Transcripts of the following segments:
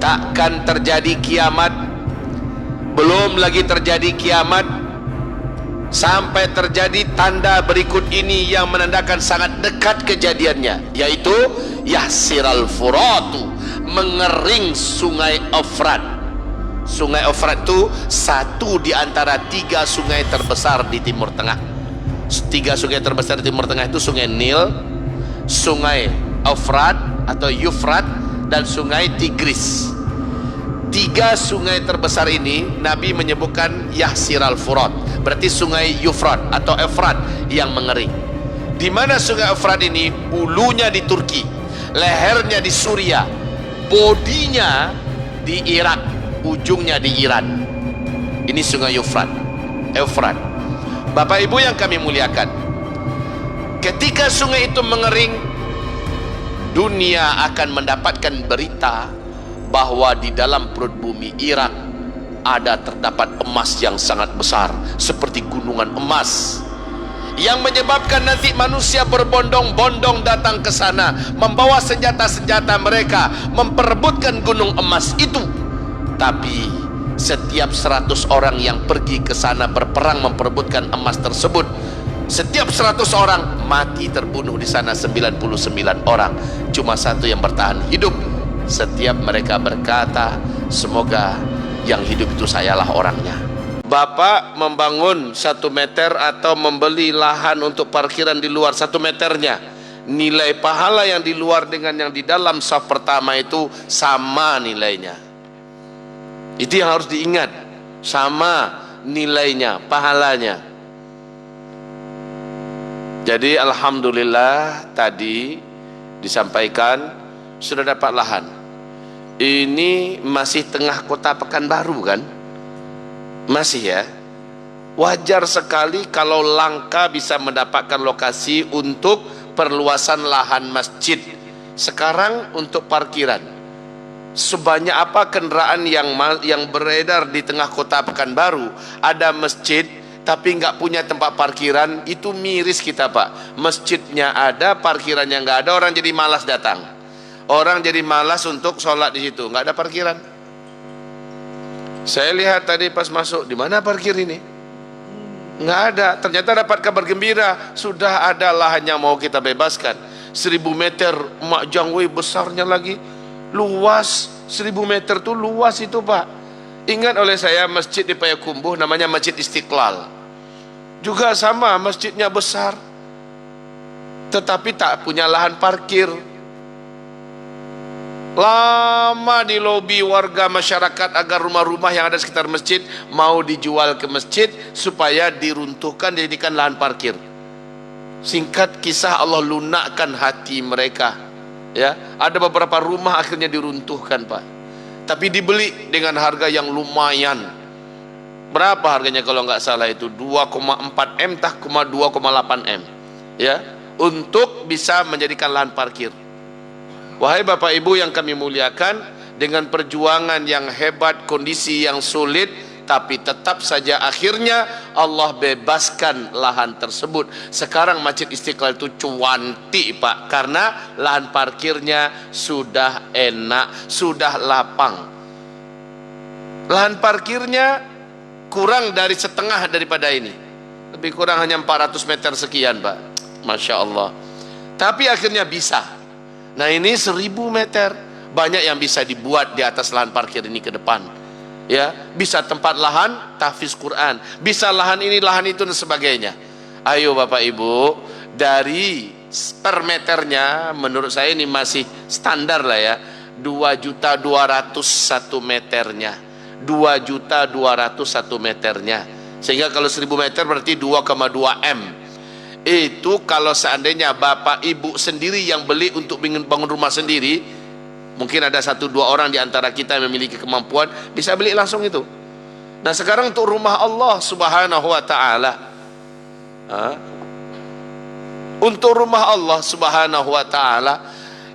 takkan terjadi kiamat, belum lagi terjadi kiamat, sampai terjadi tanda berikut ini yang menandakan sangat dekat kejadiannya, yaitu yahsiral furatu, mengering sungai Efrat. Sungai Efrat itu satu di antara 3 sungai terbesar di Timur Tengah. 3 sungai terbesar di Timur Tengah itu sungai Nil, sungai Efrat atau Yufrat, dan sungai Tigris. 3 sungai terbesar ini Nabi menyebutkan yahsiral furat, berarti sungai Yufrat atau Efrat yang mengering. Di mana sungai Efrat ini? Hulunya di Turki, lehernya di Suria, bodinya di Irak, ujungnya di Iran. Ini sungai Yufrat, Efrat. Bapak Ibu yang kami muliakan, ketika sungai itu mengering, dunia akan mendapatkan berita bahwa di dalam perut bumi Irak terdapat emas yang sangat besar, seperti gunungan emas, yang menyebabkan nanti manusia berbondong-bondong datang ke sana, membawa senjata-senjata mereka, memperebutkan gunung emas itu. Tapi setiap 100 orang yang pergi ke sana berperang memperebutkan emas tersebut, setiap 100 orang mati terbunuh di sana 99 orang, cuma 1 yang bertahan hidup. Setiap mereka berkata, semoga yang hidup itu sayalah orangnya. Bapak membangun 1 meter atau membeli lahan untuk parkiran di luar 1 meternya, nilai pahala yang di luar dengan yang di dalam saf pertama itu sama nilainya. Itu yang harus diingat, sama nilainya, pahalanya. Jadi alhamdulillah tadi disampaikan sudah dapat lahan. Ini masih tengah kota Pekanbaru kan? Masih ya. Wajar sekali kalau langka bisa mendapatkan lokasi untuk perluasan lahan masjid. Sekarang untuk parkiran, sebanyak apa kendaraan yang beredar di tengah kota Pekanbaru, ada masjid tapi nggak punya tempat parkiran, itu miris kita Pak. Masjidnya ada, parkirannya nggak ada, orang jadi malas datang. Orang jadi malas untuk sholat di situ, nggak ada parkiran. Saya lihat tadi pas masuk, di mana parkir ini? Nggak ada. Ternyata dapat kabar gembira, sudah ada lahan yang mau kita bebaskan. 1000 meter, Mak Jangwei besarnya lagi, luas. 1000 meter tuh luas itu Pak. Ingat oleh saya masjid di Payakumbuh namanya Masjid Istiqlal, juga sama, masjidnya besar tetapi tak punya lahan parkir. Lama di lobi warga masyarakat agar rumah-rumah yang ada sekitar masjid mau dijual ke masjid supaya diruntuhkan, dijadikan lahan parkir. Singkat kisah, Allah lunakkan hati mereka. Ya, ada beberapa rumah akhirnya diruntuhkan Pak, tapi dibeli dengan harga yang lumayan. Berapa harganya kalau nggak salah itu 2,4 M, 2,8 M, ya, untuk bisa menjadikan lahan parkir. Wahai Bapak Ibu yang kami muliakan, dengan perjuangan yang hebat, kondisi yang sulit, tapi tetap saja akhirnya Allah bebaskan lahan tersebut. Sekarang Masjid Istiqlal itu cuanti Pak, karena lahan parkirnya sudah enak, sudah lapang. Lahan parkirnya kurang dari setengah daripada ini, lebih kurang hanya 400 meter sekian Pak, Masya Allah. Tapi akhirnya bisa. Nah ini 1000 meter, banyak yang bisa dibuat di atas lahan parkir ini ke depan. Ya, bisa tempat lahan tahfiz Quran, bisa lahan ini, lahan itu dan sebagainya. Ayo Bapak Ibu, dari per meternya menurut saya ini masih standar lah ya, 2.200.000 1 meternya, 2.200.000 1 meternya. Sehingga kalau 1000 meter berarti 2,2 M. Itu kalau seandainya Bapak Ibu sendiri yang beli untuk bangun rumah sendiri, mungkin ada 1-2 orang di antara kita yang memiliki kemampuan bisa beli langsung itu. Nah sekarang untuk rumah Allah Subhanahu wa ta'ala, untuk rumah Allah Subhanahu wa ta'ala,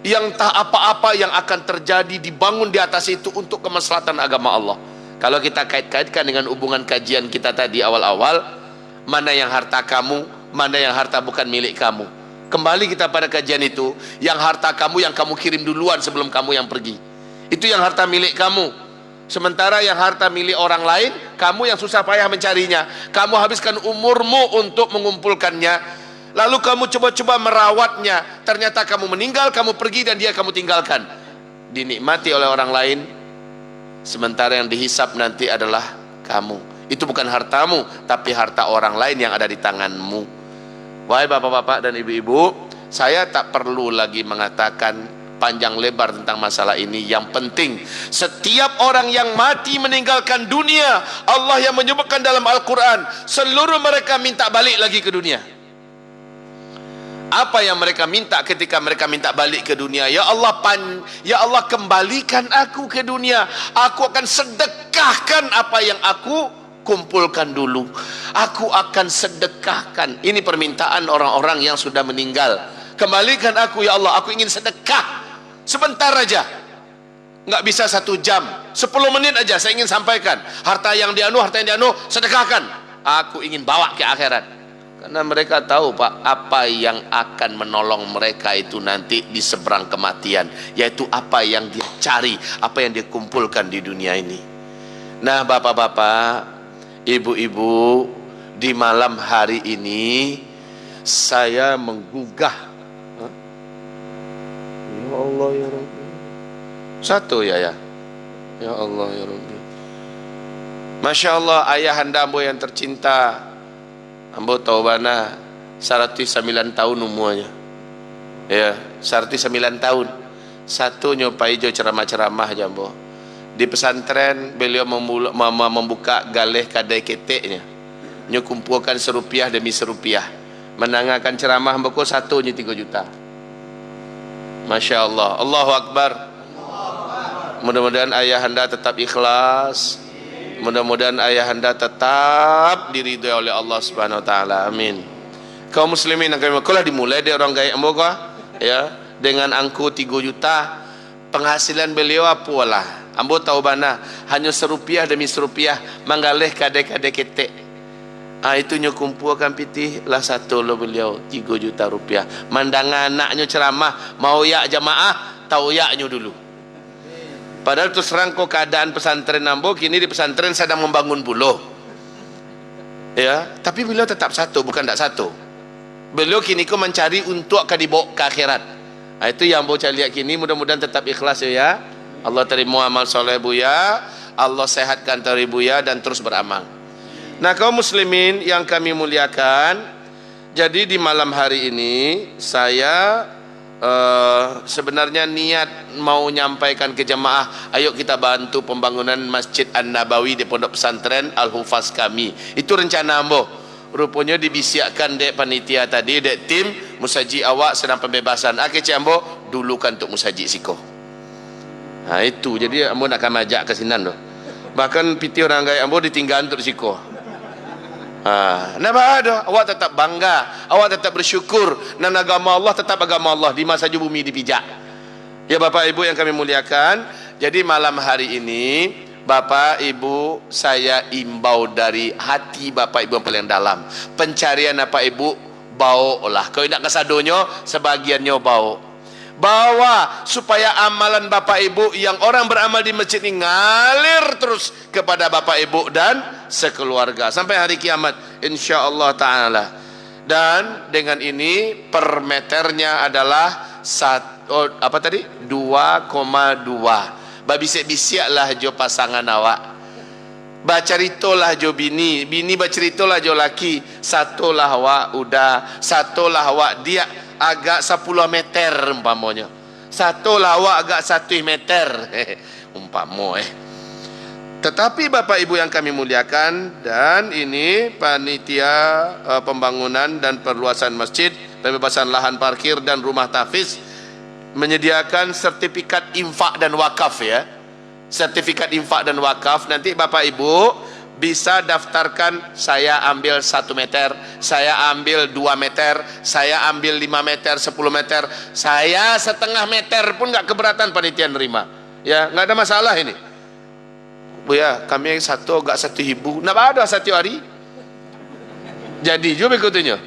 yang tak apa-apa yang akan terjadi dibangun di atas itu untuk kemaslahatan agama Allah. Kalau kita kait-kaitkan dengan hubungan kajian kita tadi awal-awal, mana yang harta kamu, mana yang harta bukan milik kamu. Kembali kita pada kajian itu, yang harta kamu yang kamu kirim duluan sebelum kamu yang pergi. Itu yang harta milik kamu. Sementara yang harta milik orang lain, kamu yang susah payah mencarinya, kamu habiskan umurmu untuk mengumpulkannya, lalu kamu coba-coba merawatnya, ternyata kamu meninggal, kamu pergi dan dia kamu tinggalkan, dinikmati oleh orang lain, sementara yang dihisap nanti adalah kamu. Itu bukan hartamu, tapi harta orang lain yang ada di tanganmu. Wahai bapak-bapak dan ibu-ibu, saya tak perlu lagi mengatakan panjang lebar tentang masalah ini. Yang penting, setiap orang yang mati meninggalkan dunia, Allah yang menyebutkan dalam Al-Quran, seluruh mereka minta balik lagi ke dunia. Apa yang mereka minta ketika mereka minta balik ke dunia? Ya Allah, ya Allah, kembalikan aku ke dunia. Aku akan sedekahkan apa yang aku kumpulkan dulu. Aku akan sedekahkan. Ini permintaan orang-orang yang sudah meninggal. Kembalikan aku ya Allah, aku ingin sedekah. Sebentar aja, nggak bisa 1 jam, 10 menit aja saya ingin sampaikan. Harta yang dianu, sedekahkan. Aku ingin bawa ke akhirat. Karena mereka tahu Pak, apa yang akan menolong mereka itu nanti di seberang kematian, yaitu apa yang dia cari, apa yang dia kumpulkan di dunia ini. Nah bapak-bapak, ibu-ibu, di malam hari ini saya menggugah. Ya Allah ya Rabbi. Satu ya. Ya Allah ya Rabbi. Masya Allah, ayahanda ambo yang tercinta, ambo tahu bana 109 tahun umurnya. Ya, 109 tahun. Satu nyopai jo ceramah-ceramah jambo. Di pesantren beliau membuka galeh kadai keteknya. Nyo kumpulkan serupiah demi serupiah. Menangakan ceramah mboko satu nya 3 juta. Masya Allah, Allahu Akbar. Mudah-mudahan ayahanda tetap ikhlas. Mudah-mudahan ayahanda tetap diridhoi oleh Allah Subhanahu Wa Taala. Amin. Kaum muslimin yang kami kulah dimulai dari orang gaya amboga, ya, dengan angku 3 juta. Penghasilan beliau apalah. Ambo tahu bana, hanya serupiah demi serupiah manggaleh kade-kade ketek. Itu nyo kumpulkan pitih lah satu lo beliau 3 juta rupiah. Mandangan anaknya ceramah mau ya jamaah, tahu ya nyo dulu. Padahal terus terang kok keadaan pesantren ambo kini di pesantren sedang membangun pulau. Ya, tapi beliau tetap satu, bukan tak satu. Beliau kini kok mencari untuk akan dibawa ke akhirat. Itu yang ambo cari lihat kini, mudah-mudahan tetap ikhlas ya. Allah terima amal soleh Buya, Allah sehatkan tari Buya dan terus beramal. Nah kaum muslimin yang kami muliakan, jadi di malam hari ini saya sebenarnya niat mau nyampaikan ke jemaah, ayo kita bantu pembangunan Masjid An-Nabawi di Pondok Pesantren Al-Hufaz kami. Itu rencana ambo. Rupanya dibisiakkan dek panitia tadi, dek tim musaji awak sedang pembebasan. Akhirnya ambo dulukan untuk musaji siko. Nah itu, jadi ambo nak kamajak ke sinan loh. Bahkan piti orang gaya ambo ditinggal untuk siko. Nah ada, awak tetap bangga, awak tetap bersyukur, dan agama Allah tetap agama Allah di masa bumi dipijak. Ya Bapak Ibu yang kami muliakan, jadi malam hari ini Bapak Ibu saya imbau dari hati Bapak Ibu yang paling dalam. Pencarian Bapak Ibu bau lah. Kalau tidak kesadonyo, sebagiannya bau. Bawa supaya amalan Bapak Ibu yang orang beramal di masjid ini ngalir terus kepada Bapak Ibu dan sekeluarga sampai hari kiamat insyaallah taala. Dan dengan ini per meternya adalah 2,2. Babisik-bisiklah jo pasangan awak. Bacaritolah jo bini bacaritolah jo laki. Satulah awak udah, satulah awak dia agak 10 meter umpamanya. Satu lawak agak 1 meter umpamo Tetapi Bapak Ibu yang kami muliakan, dan ini panitia pembangunan dan perluasan masjid, pembebasan lahan parkir dan rumah tahfiz menyediakan sertifikat infak dan wakaf ya. Sertifikat infak dan wakaf nanti Bapak Ibu bisa daftarkan, saya ambil 1 meter, saya ambil 2 meter, saya ambil 5 meter, 10 meter, saya setengah meter pun nggak keberatan panitia nerima. Ya, nggak ada masalah ini. Bu ya, kami yang satu agak 1.000, nak ada 1 hari. Jadi juga ikutnya.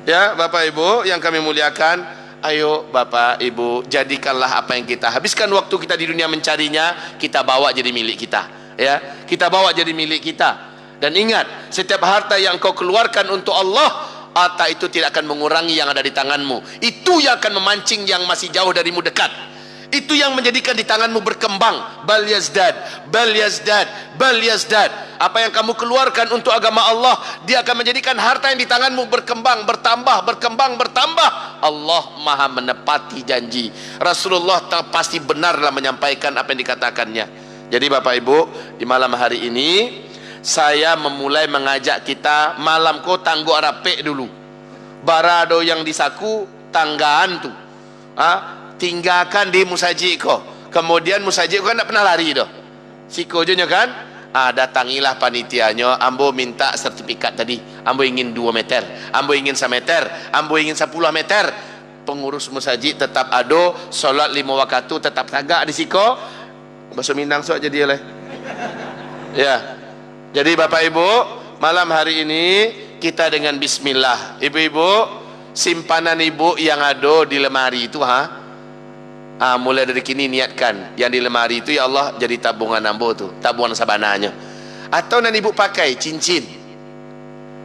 Ya, Bapak Ibu yang kami muliakan, ayo Bapak Ibu, jadikanlah apa yang kita habiskan waktu kita di dunia mencarinya, kita bawa jadi milik kita, ya. Kita bawa jadi milik kita. Dan ingat, setiap harta yang kau keluarkan untuk Allah, harta itu tidak akan mengurangi yang ada di tanganmu. Itu yang akan memancing yang masih jauh darimu dekat. Itu yang menjadikan di tanganmu berkembang. Bal yazdad, bal yazdad, bal yazdad. Apa yang kamu keluarkan untuk agama Allah, dia akan menjadikan harta yang di tanganmu berkembang, bertambah, berkembang, bertambah. Allah Maha menepati janji. Rasulullah pasti benar dalam menyampaikan apa yang dikatakannya. Jadi Bapak Ibu, di malam hari ini saya memulai mengajak kita malam ko tangguh rape dulu. Barado yang disaku tanggaan tu. Tinggalkan di musaji ko. Kemudian musaji ko kan tak pernah lari doh. Siko je kan? Datangilah panitianya, ambo minta sertifikat tadi. Ambo ingin 2 meter, ambo ingin 1 meter, ambo ingin 10 meter. Pengurus musaji tetap ado, solat 5 waktu tetap tagak di siko. Bahasa Minang sok jadi oleh. Ya. Jadi Bapak Ibu, malam hari ini kita dengan bismillah. Ibu-ibu, simpanan ibu yang ada di lemari itu mulai dari kini niatkan yang di lemari itu, ya Allah, jadi tabungan ambo tu, tabungan sabananya. Atau nanti ibu pakai cincin,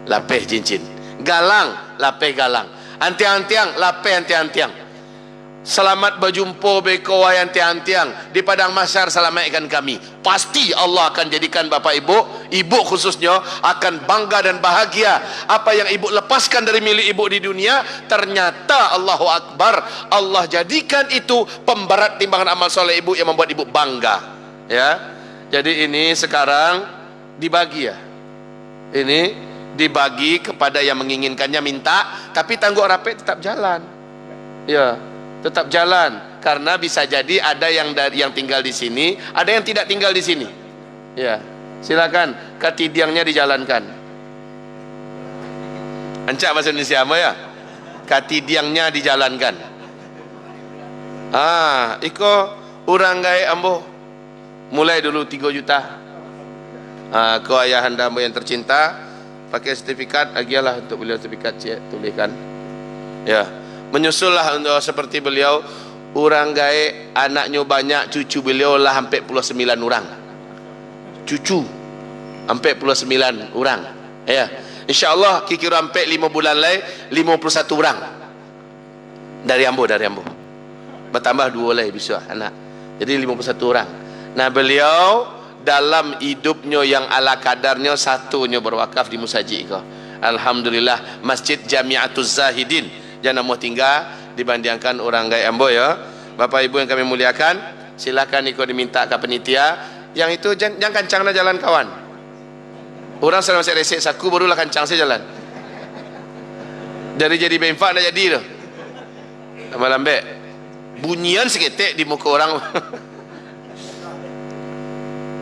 lapeh cincin, galang, lapeh galang, antiang-antiang, lapeh antiang-antiang. Selamat berjumpa beko wayang tiang-tiang di padang mahsyar, selamatkan kami. Pasti Allah akan jadikan Bapak Ibu khususnya akan bangga dan bahagia. Apa yang ibu lepaskan dari milik ibu di dunia, ternyata Allahu Akbar, Allah jadikan itu pemberat timbangan amal soleh ibu yang membuat ibu bangga. Ya, jadi ini sekarang dibagi ya. Ini dibagi kepada yang menginginkannya minta, tapi tangguh rapi tetap jalan. Ya. Tetap jalan, karena bisa jadi ada yang tinggal di sini, ada yang tidak tinggal di sini. Ya, silakan katidiangnya dijalankan. Ancak bahasa Indonesia apa ya? Katidiangnya dijalankan. Iko urang gaya ambo. Mulai dulu 3 juta. Ke ayahanda ambo yang tercinta, pakai sertifikat, agialah untuk beliau sertifikat tuliskan. Ya. Menyusullah untuk seperti beliau, orang gae anaknya banyak, cucu beliau lah hampir 49 orang. Cucu hampir 49 orang. Ya. Insyaallah kira hampir 5 bulan lagi 51 orang. Dari ambo. Bertambah 2 lagi bisa anak. Jadi 51 orang. Nah, beliau dalam hidupnya yang ala kadarnya, satunya berwakaf di musaji ko. Alhamdulillah, Masjid Jami'atuz Zahidin. Jangan mau tinggal dibandingkan orang gaya ambo ya. Bapak Ibu yang kami muliakan, silakan ikut diminta ke penitia. Yang itu jangan kancanglah jalan kawan. Orang sedang masih resik saku barulah kancang saya jalan. Jadi benfak nak jadi tu. Lambe bunyian seketek di muka orang.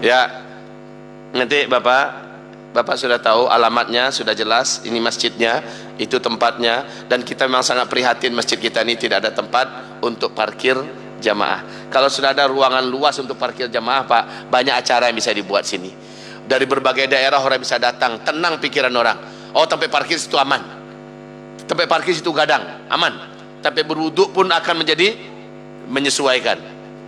Ya. Nanti Bapak sudah tahu alamatnya, sudah jelas, ini masjidnya, itu tempatnya, dan kita memang sangat prihatin masjid kita ini tidak ada tempat untuk parkir jamaah. Kalau sudah ada ruangan luas untuk parkir jamaah, Pak, banyak acara yang bisa dibuat sini. Dari berbagai daerah orang bisa datang, tenang pikiran orang. Oh, tempat parkir situ aman. Tempat parkir situ gadang, aman. Tempat berwuduk pun akan menjadi menyesuaikan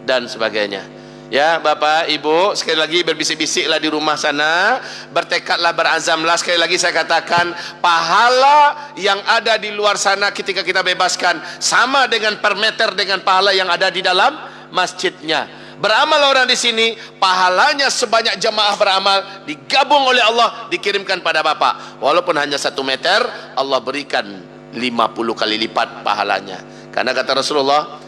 dan sebagainya. Ya Bapak Ibu, sekali lagi berbisik-bisiklah di rumah sana, bertekadlah, berazamlah. Sekali lagi saya katakan, pahala yang ada di luar sana ketika kita bebaskan sama dengan per meter dengan pahala yang ada di dalam masjidnya. Beramal orang di sini, pahalanya sebanyak jamaah beramal, digabung oleh Allah, dikirimkan pada Bapak. Walaupun hanya 1 meter, Allah berikan 50 kali lipat pahalanya. Karena kata Rasulullah,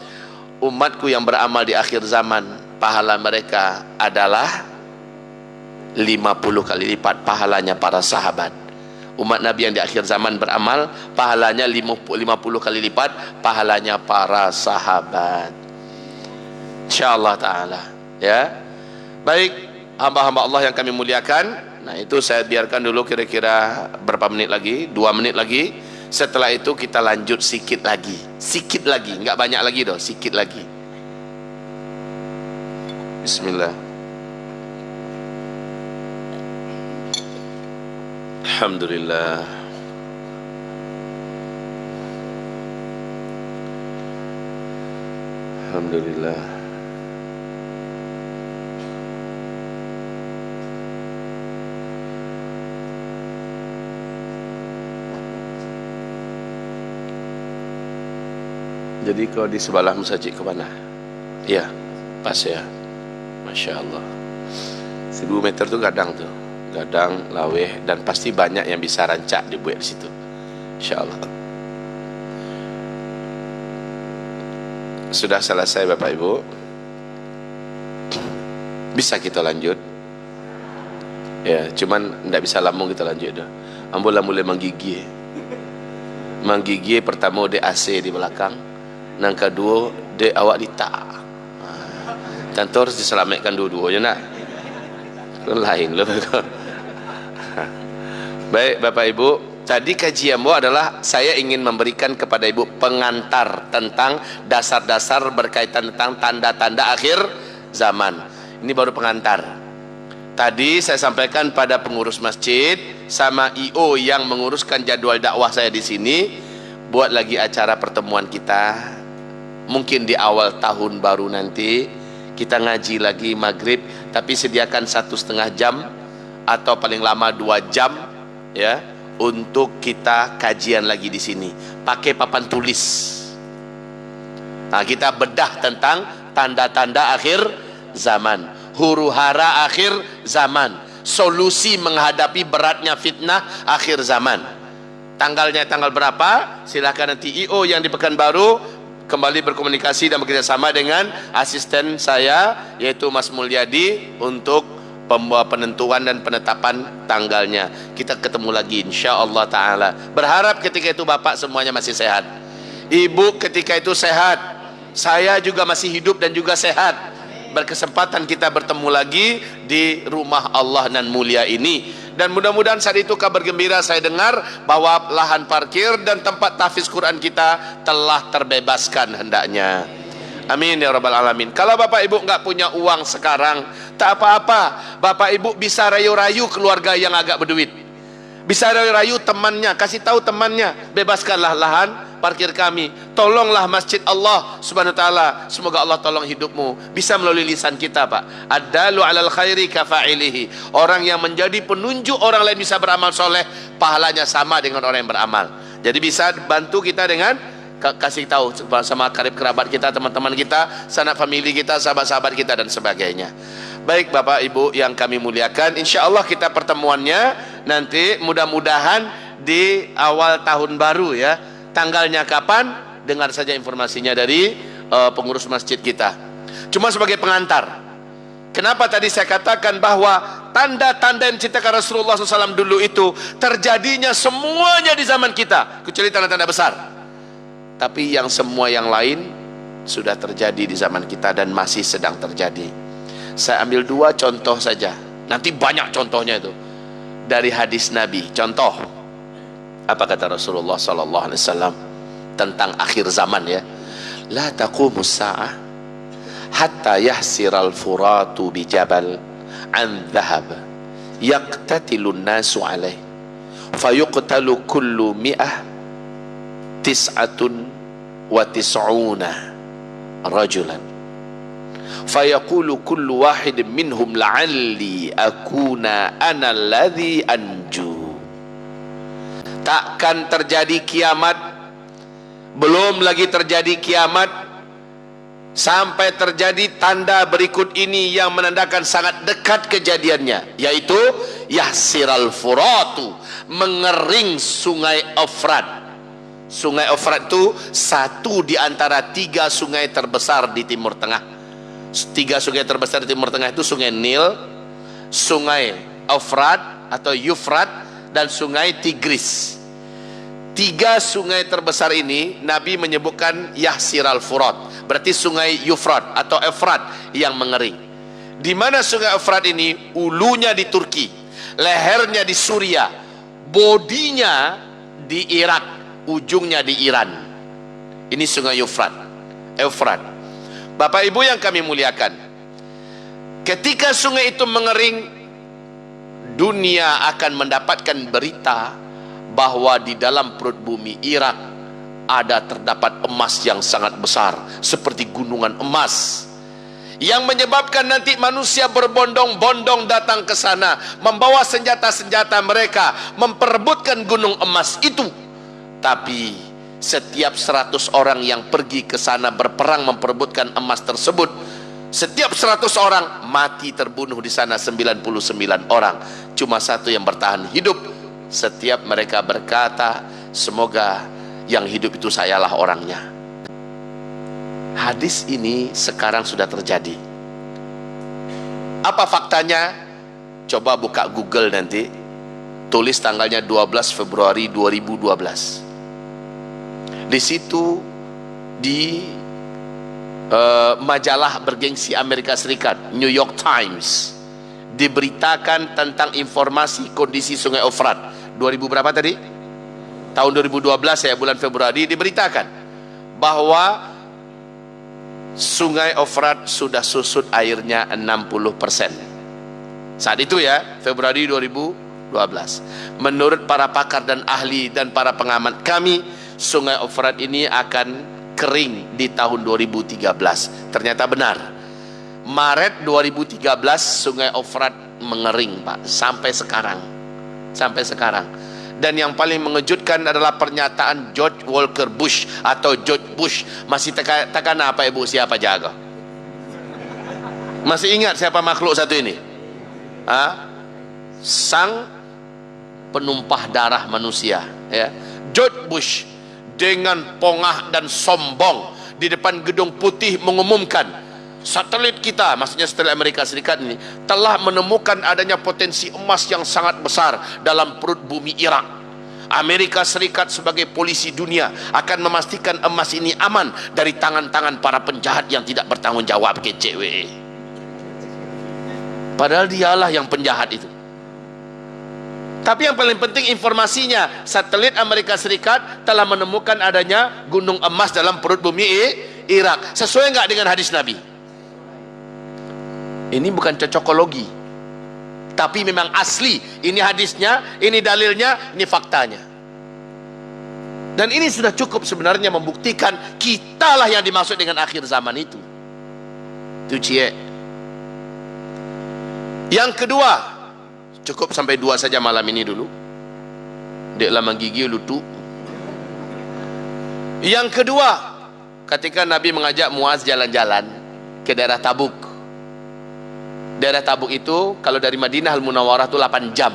umatku yang beramal di akhir zaman, pahala mereka adalah 50 kali lipat pahalanya para sahabat. Umat Nabi yang di akhir zaman beramal, pahalanya 50 kali lipat pahalanya para sahabat. InsyaAllah ta'ala. Ya. Baik, hamba-hamba Allah yang kami muliakan. Nah, itu saya biarkan dulu kira-kira berapa menit lagi, 2 menit lagi. Setelah itu kita lanjut sikit lagi, enggak banyak lagi doh, sikit lagi. Bismillah. Alhamdulillah. Alhamdulillah. Jadi kau di sebelah masjid ke mana? Iya, pas ya. Masya Allah. 1000 meter tuh gadang tuh. Gadang, laweh, dan pasti banyak yang bisa rancak dibuat di situ. Insya Allah. Sudah selesai Bapak Ibu. Bisa kita lanjut. Ya, cuman tidak bisa lambung kita lanjut dah. Ambil mulai menggigih. Menggigih pertama di AC di belakang. Yang kedua di awak ditak. Tentu harus diselamatkan dua-duanya nak. Lain loh. Baik Bapak Ibu, tadi kajianmu adalah saya ingin memberikan kepada Ibu pengantar tentang dasar-dasar berkaitan tentang tanda-tanda akhir zaman. Ini baru pengantar. Tadi saya sampaikan pada pengurus masjid sama IO yang menguruskan jadwal dakwah saya di sini, buat lagi acara pertemuan kita. Mungkin di awal tahun baru nanti kita ngaji lagi maghrib, tapi sediakan 1,5 jam atau paling lama 2 jam ya untuk kita kajian lagi di sini. Pakai papan tulis. Nah, kita bedah tentang tanda-tanda akhir zaman, huru-hara akhir zaman, solusi menghadapi beratnya fitnah akhir zaman. Tanggalnya tanggal berapa? Silahkan nanti IO yang di Pekanbaru kembali berkomunikasi dan bekerjasama dengan asisten saya yaitu Mas Mulyadi untuk penentuan dan penetapan tanggalnya. Kita ketemu lagi insyaallah taala. Berharap ketika itu Bapak semuanya masih sehat, Ibu ketika itu sehat, saya juga masih hidup dan juga sehat. Berkesempatan kita bertemu lagi di rumah Allah nan mulia ini. Dan mudah-mudahan saat itu kabar gembira saya dengar bahwa lahan parkir dan tempat tahfiz Quran kita telah terbebaskan hendaknya. Amin ya rabbal alamin. Kalau Bapak Ibu nggak punya uang sekarang, tak apa-apa. Bapak Ibu bisa rayu-rayu keluarga yang agak berduit. Bisa rayu-rayu temannya, kasih tahu temannya, bebaskanlah lahan parkir kami. Tolonglah masjid Allah Subhanahu wa taala. Semoga Allah tolong hidupmu. Bisa melalui lisan kita, Pak. Ad-dalu 'alal khairi kafa'ilihi. Orang yang menjadi penunjuk orang lain bisa beramal soleh, pahalanya sama dengan orang yang beramal. Jadi bisa bantu kita dengan kasih tahu sama karib kerabat kita, teman-teman kita, sanak famili kita, sahabat-sahabat kita dan sebagainya. Baik Bapak Ibu yang kami muliakan, insya Allah kita pertemuannya nanti mudah-mudahan di awal tahun baru ya. Tanggalnya kapan? Dengar saja informasinya dari pengurus masjid kita. Cuma sebagai pengantar. Kenapa tadi saya katakan bahwa tanda-tanda yang diceritakan Rasulullah SAW dulu itu terjadinya semuanya di zaman kita, kecuali tanda-tanda besar. Tapi yang semua yang lain sudah terjadi di zaman kita dan masih sedang terjadi. Saya ambil 2 contoh saja. Nanti banyak contohnya itu dari hadis Nabi. Contoh, apa kata Rasulullah SAW tentang akhir zaman ya? La taqumus sa'ah hatta yahsiral furatu bijabal an dhahab yaqtatilun nasu alaih fayuqtalu kullu mi'ah tis'atun wa tis'una rajulan fayaqulu kullu wahid minhum la'alli akuna ana alladhi anju. Takkan terjadi kiamat, belum lagi terjadi kiamat sampai terjadi tanda berikut ini yang menandakan sangat dekat kejadiannya, yaitu yahsiral furatu, mengering sungai Efrat. Sungai Efrat itu satu di antara 3 sungai terbesar di Timur Tengah. 3 sungai terbesar di Timur Tengah itu sungai Nil, sungai Efrat atau Yufrat, dan sungai Tigris. 3 sungai terbesar ini Nabi menyebutkan Yahsiral Furat, berarti sungai Yufrat atau Efrat yang mengering. Di mana sungai Efrat ini? Ulunya di Turki, lehernya di Suria, bodinya di Irak, ujungnya di Iran. Ini sungai Yufrat, Efrat. Bapak Ibu yang kami muliakan, ketika sungai itu mengering, dunia akan mendapatkan berita bahwa di dalam perut bumi Irak terdapat emas yang sangat besar seperti gunungan emas, yang menyebabkan nanti manusia berbondong-bondong datang ke sana, membawa senjata-senjata mereka, memperebutkan gunung emas itu. Tapi setiap 100 orang yang pergi ke sana berperang memperebutkan emas tersebut, setiap 100 orang mati terbunuh di sana 99 orang. Cuma satu yang bertahan hidup. Setiap mereka berkata, semoga yang hidup itu sayalah orangnya. Hadis ini sekarang sudah terjadi. Apa faktanya? Coba buka Google nanti, tulis tanggalnya 12 Februari 2012. Di situ, di majalah bergengsi Amerika Serikat, New York Times, diberitakan tentang informasi kondisi Sungai Efrat. 2000 berapa tadi? Tahun 2012 ya, bulan Februari, diberitakan bahwa Sungai Efrat sudah susut airnya 60%. Saat itu ya, Februari 2012. Menurut para pakar dan ahli dan para pengamat kami, Sungai Efrat ini akan kering di tahun 2013. Ternyata benar. Maret 2013 Sungai Efrat mengering, Pak, sampai sekarang. Sampai sekarang. Dan yang paling mengejutkan adalah pernyataan George Walker Bush atau George Bush. Masih tekan apa ibu, siapa jaga? Masih ingat siapa makhluk satu ini? Sang penumpah darah manusia, ya. George Bush dengan pongah dan sombong di depan Gedung Putih mengumumkan, satelit kita, maksudnya satelit Amerika Serikat ini, telah menemukan adanya potensi emas yang sangat besar dalam perut bumi Irak. Amerika Serikat sebagai polisi dunia akan memastikan emas ini aman dari tangan-tangan para penjahat yang tidak bertanggung jawab, kecewe. Padahal dialah yang penjahat itu. Tapi yang paling penting informasinya, satelit Amerika Serikat telah menemukan adanya gunung emas dalam perut bumi Irak. Sesuai nggak dengan hadis Nabi? Ini bukan cocokologi, tapi memang asli. Ini hadisnya, ini dalilnya, ini faktanya. Dan ini sudah cukup sebenarnya membuktikan kitalah yang dimaksud dengan akhir zaman itu. Itu cie. Yang kedua, cukup sampai 2 saja malam ini dulu. Dek lama gigi lutu. Yang kedua, ketika Nabi mengajak Muaz jalan-jalan ke daerah Tabuk. Daerah Tabuk itu kalau dari Madinah Al-Munawwarah itu 8 jam.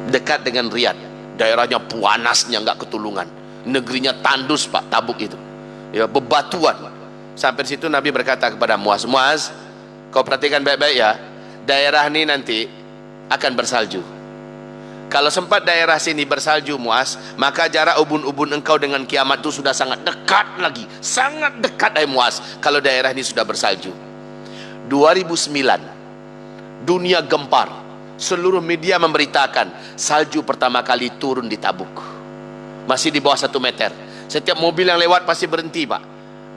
Dekat dengan Riyadh. Daerahnya panasnya nggak ketulungan. Negerinya tandus, Pak, Tabuk itu. Ya, bebatuan. Sampai situ Nabi berkata kepada Muaz, "Muaz, kau perhatikan baik-baik ya. Daerah ini nanti akan bersalju. Kalau sempat daerah sini bersalju, Muaz, maka jarak ubun-ubun engkau dengan kiamat itu sudah sangat dekat lagi. Sangat dekat, Muaz, kalau daerah ini sudah bersalju." 2009, dunia gempar. Seluruh media memberitakan salju pertama kali turun di Tabuk. Masih di bawah 1 meter. Setiap mobil yang lewat pasti berhenti, Pak.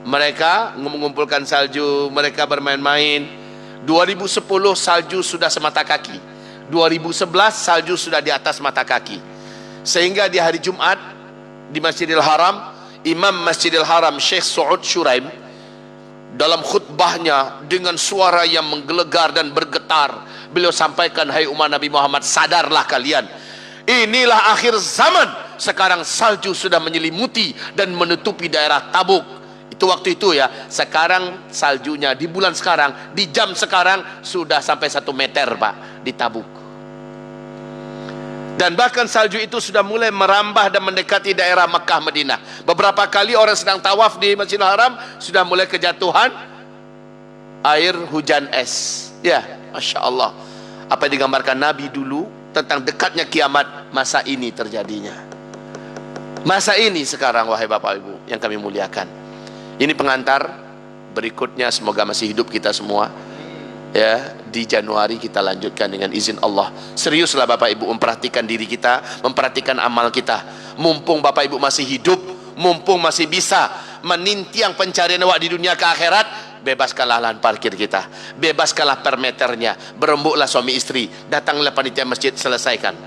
Mereka mengumpulkan salju, mereka bermain-main. 2010 salju sudah semata kaki. 2011 salju sudah di atas mata kaki. Sehingga di hari Jumat di Masjidil Haram, Imam Masjidil Haram Syekh Saud Shuraim dalam khutbahnya dengan suara yang menggelegar dan bergetar, beliau sampaikan, "Hai umat Nabi Muhammad, sadarlah kalian. Inilah akhir zaman. Sekarang salju sudah menyelimuti dan menutupi daerah Tabuk." Itu waktu itu ya. Sekarang saljunya di bulan sekarang, di jam sekarang sudah sampai 1 meter, Pak, di Tabuk. Dan bahkan salju itu sudah mulai merambah dan mendekati daerah Mekah Madinah. Beberapa kali orang sedang tawaf di Masjidil Haram sudah mulai kejatuhan air hujan es. Ya, Masya Allah. Apa yang digambarkan Nabi dulu tentang dekatnya kiamat, masa ini terjadinya. Masa ini sekarang, wahai Bapak Ibu yang kami muliakan. Ini pengantar. Berikutnya semoga masih hidup kita semua. Ya, di Januari kita lanjutkan dengan izin Allah. Seriuslah Bapak Ibu memperhatikan diri kita, memperhatikan amal kita. Mumpung Bapak Ibu masih hidup, mumpung masih bisa menintiang pencarian awak di dunia ke akhirat, bebaskanlah lahan parkir kita, bebaskanlah per meternya, berembuklah suami istri, datanglah panitia masjid, selesaikan.